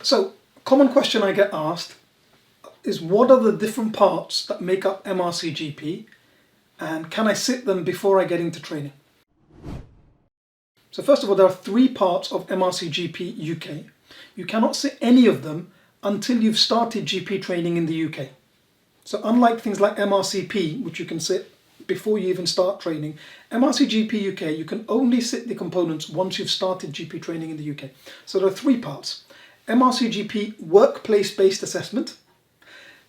So, common question I get asked is, what are the different parts that make up MRCGP, and can I sit them before I get into training? So first of all, there are 3 parts of MRCGP UK. You cannot sit any of them until you've started GP training in the UK. So unlike things like MRCP, which you can sit before you even start training, MRCGP UK, you can only sit the components once you've started GP training in the UK. So there are 3 parts. MRCGP workplace-based assessment.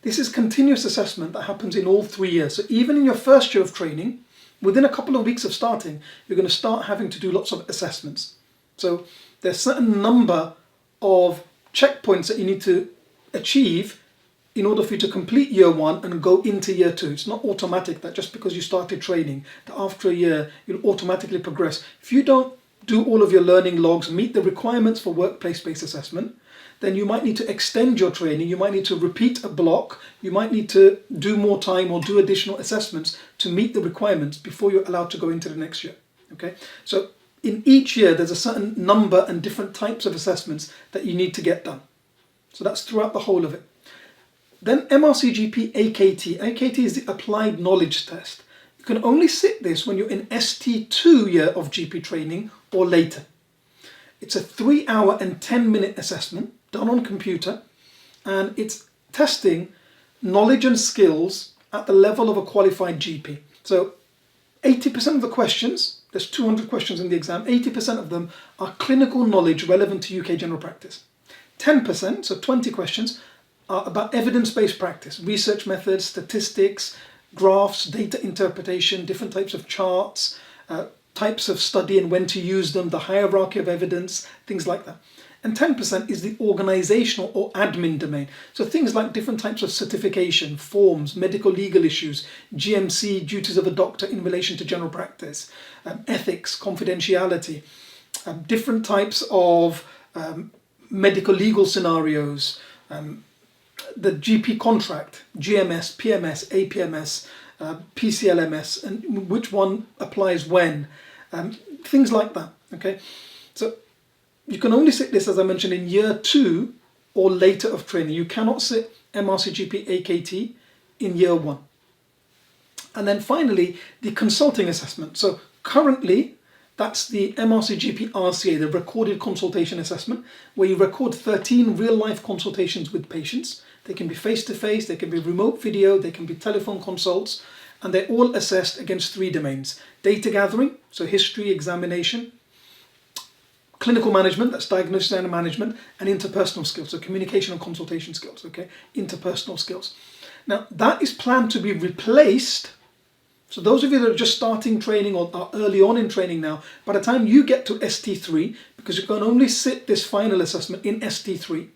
This is continuous assessment that happens in all 3 years. So even in your first year of training, within a couple of weeks of starting, you're going to start having to do lots of assessments. So there's a certain number of checkpoints that you need to achieve in order for you to complete year 1 and go into year 2. It's not automatic that just because you started training, that after a year, you'll automatically progress. If you don't do all of your learning logs, meet the requirements for workplace-based assessment, then you might need to extend your training, you might need to repeat a block, you might need to do more time or do additional assessments to meet the requirements before you're allowed to go into the next year. Okay, so in each year there's a certain number and different types of assessments that you need to get done. So that's throughout the whole of it. Then MRCGP AKT. AKT is the Applied Knowledge Test. You can only sit this when you're in ST2 year of GP training or later. It's a 3-hour and 10-minute assessment done on computer, and it's testing knowledge and skills at the level of a qualified GP. So 80% of the questions, there's 200 questions in the exam, 80% of them are clinical knowledge relevant to UK general practice. 10%, so 20 questions, are about evidence-based practice, research methods, statistics, graphs, data interpretation, different types of charts, types of study and when to use them, the hierarchy of evidence, things like that. And 10% is the organizational or admin domain. So things like different types of certification, forms, medical legal issues, GMC, duties of a doctor in relation to general practice, ethics, confidentiality, different types of medical legal scenarios, the GP contract, GMS, PMS, APMS, PCLMS, and which one applies when, things like that. Okay, so you can only sit this, as I mentioned, in year 2 or later of training. You cannot sit MRCGP AKT in year 1. And then finally, the consulting assessment. So currently, that's the MRCGP RCA, the Recorded Consultation Assessment, where you record 13 real-life consultations with patients. They can be face-to-face, they can be remote video, they can be telephone consults, and they're all assessed against 3 domains. Data gathering, so history, examination, clinical management, that's diagnosis and management, and interpersonal skills, so communication and consultation skills, okay, interpersonal skills. Now, that is planned to be replaced. So those of you that are just starting training or are early on in training now, by the time you get to ST3, because you can only sit this final assessment in ST3,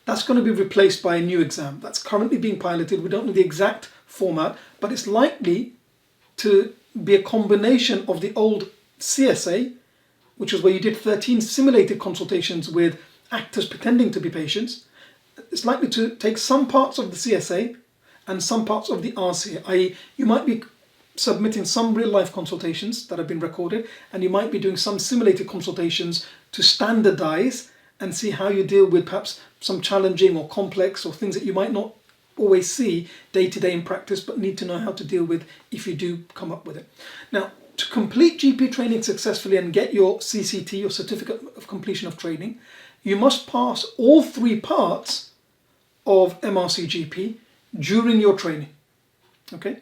that's going to be replaced by a new exam. That's currently being piloted. We don't know the exact format, but it's likely to be a combination of the old CSA, which was where you did 13 simulated consultations with actors pretending to be patients. It's likely to take some parts of the CSA and some parts of the RCA, i.e. you might be submitting some real-life consultations that have been recorded, and you might be doing some simulated consultations to standardize and see how you deal with perhaps some challenging or complex or things that you might not always see day-to-day in practice, but need to know how to deal with if you do come up with it. Now, to complete GP training successfully and get your CCT, your Certificate of Completion of Training, you must pass all 3 parts of MRCGP during your training. Okay?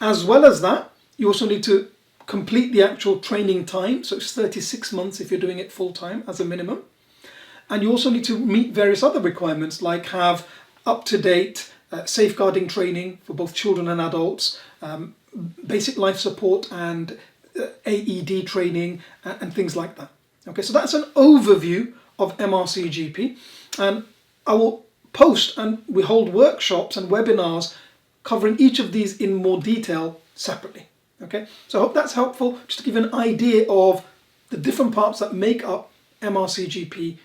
As well as that, you also need to complete the actual training time, so it's 36 months if you're doing it full-time as a minimum. And you also need to meet various other requirements, like have up-to-date safeguarding training for both children and adults, basic life support and AED training and things like that. Okay, so that's an overview of MRCGP, and I will post, and we hold workshops and webinars covering each of these in more detail separately. Okay, so I hope that's helpful, just to give you an idea of the different parts that make up MRCGP.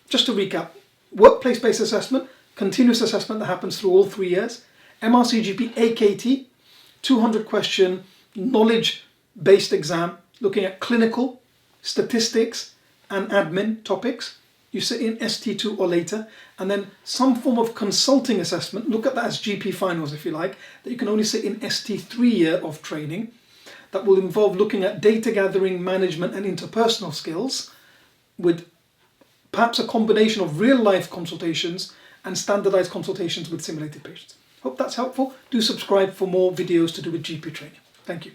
Just to recap: workplace-based assessment, continuous assessment that happens through all 3 years. MRCGP AKT, 200 question knowledge-based exam looking at clinical, statistics and admin topics. you sit in ST2 or later, and then some form of consulting assessment, look at that as GP finals if you like, that you can only sit in ST3 year of training, that will involve looking at data gathering, management and interpersonal skills with perhaps a combination of real life consultations and standardized consultations with simulated patients. Hope that's helpful. Do subscribe for more videos to do with GP training. Thank you.